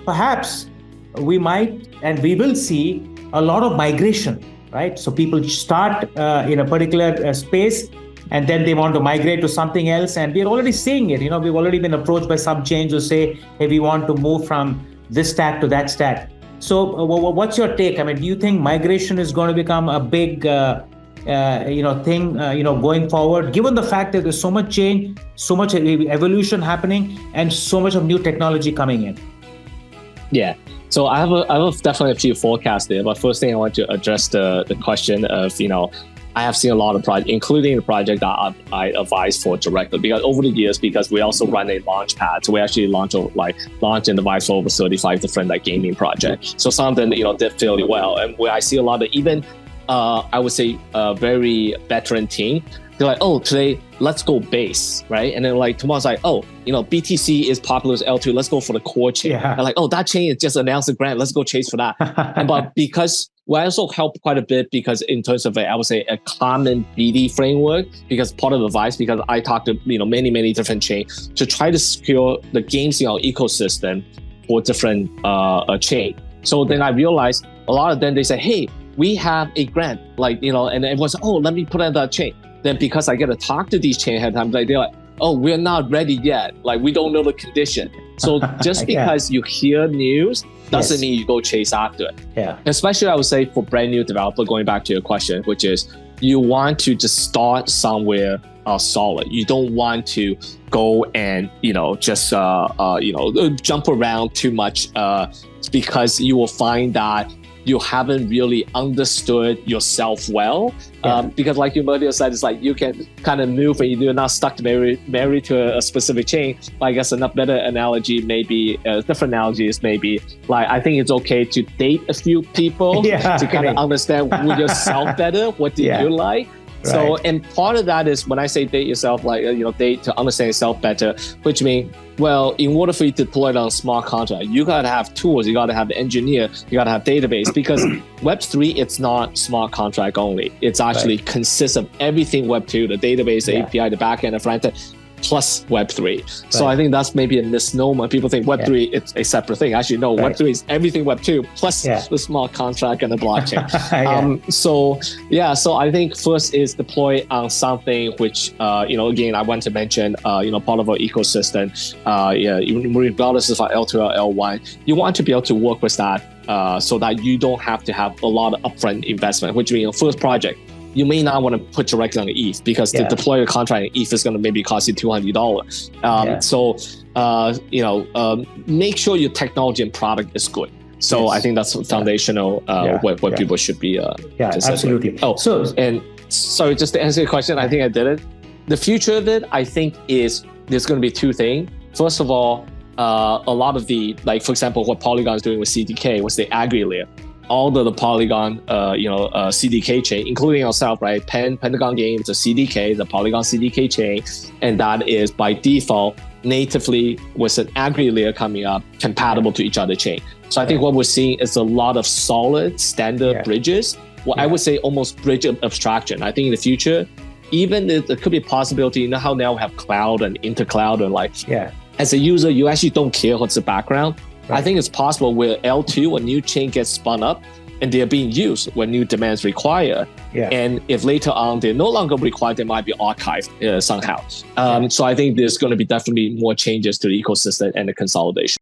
perhaps we might and we will see a lot of migration, right? So people start in a particular space, and then they want to migrate to something else. And we're already seeing it. We've already been approached by some chains who say, hey, we want to move from this stack to that stack. So what's your take? I mean, do you think migration is going to become a big thing, going forward, given the fact that there's so much change, so much evolution happening, and so much of new technology coming in? Yeah. So I have definitely a few forecasts there. But first thing I want to address the question of, I have seen a lot of projects, including the project that I advise for directly, because over the years, because we also run a launch pad. So we actually launch and advise for over 35 different gaming projects. So some of them, did fairly well. And where I see a lot of even, I would say, very veteran team, they're like, oh, today, let's go base, right? And then tomorrow it's like, oh, BTC is popular as L2, let's go for the core chain. Yeah. And oh, that chain is just announced a grant, let's go chase for that. But because we also help quite a bit, because in terms of I would say a common BD framework, because part of the advice, because I talk to many different chains to try to secure the games ecosystem for different chain. So then I realized a lot of them, they say, hey, we have a grant, and everyone's oh, let me put on that chain. Then because I get to talk to these chain ahead of time, they're like, oh, we're not ready yet. We don't know the condition. So just because you hear news doesn't mean you go chase after it. Yeah. Especially I would say for brand new developer, going back to your question, which is you want to just start somewhere solid. You don't want to go and, just, jump around too much because you will find that you haven't really understood yourself well. Because like you earlier said, it's you can kind of move and you're not stuck to married to a specific chain. I guess a better analogy maybe, a different analogy is maybe I think it's okay to date a few people to kind of understand yourself better. What do you like? Right. So, and part of that is when I say date yourself, date to understand yourself better, which means, well, in order for you to deploy it on a smart contract, you got to have tools, you got to have the engineer, you got to have database, because Web3, it's not smart contract only. It's actually consists of everything Web2, the database, the API, the backend, the front end, plus Web3. So I think that's maybe a misnomer. People think Web3, it's a separate thing. Actually, no, Web3 is everything Web2 plus the smart contract and the blockchain. So I think first is deploy on something which, again, I want to mention, part of our ecosystem, even regardless of L2 or L1, you want to be able to work with that so that you don't have to have a lot of upfront investment, which means first project, you may not want to put directly on the ETH because to deploy a contract in ETH is going to maybe cost you $200. So, make sure your technology and product is good. So I think that's foundational what people should be. Absolutely. Oh, and sorry, just to answer your question, I think I did it. The future of it, I think, is there's going to be two things. First of all, a lot of the, for example, what Polygon is doing with CDK was the agri layer. All the Polygon, CDK chain, including ourselves, right? Pentagon Games, the CDK, the Polygon CDK chain, and that is by default natively with an agri layer coming up, compatible to each other chain. So I think what we're seeing is a lot of solid standard bridges. I would say almost bridge abstraction. I think in the future, even there could be a possibility. How now we have cloud and intercloud and as a user, you actually don't care what's the background. I think it's possible where L2, a new chain gets spun up and they're being used when new demands require. And if later on they're no longer required, they might be archived somehow. So I think there's going to be definitely more changes to the ecosystem and the consolidation.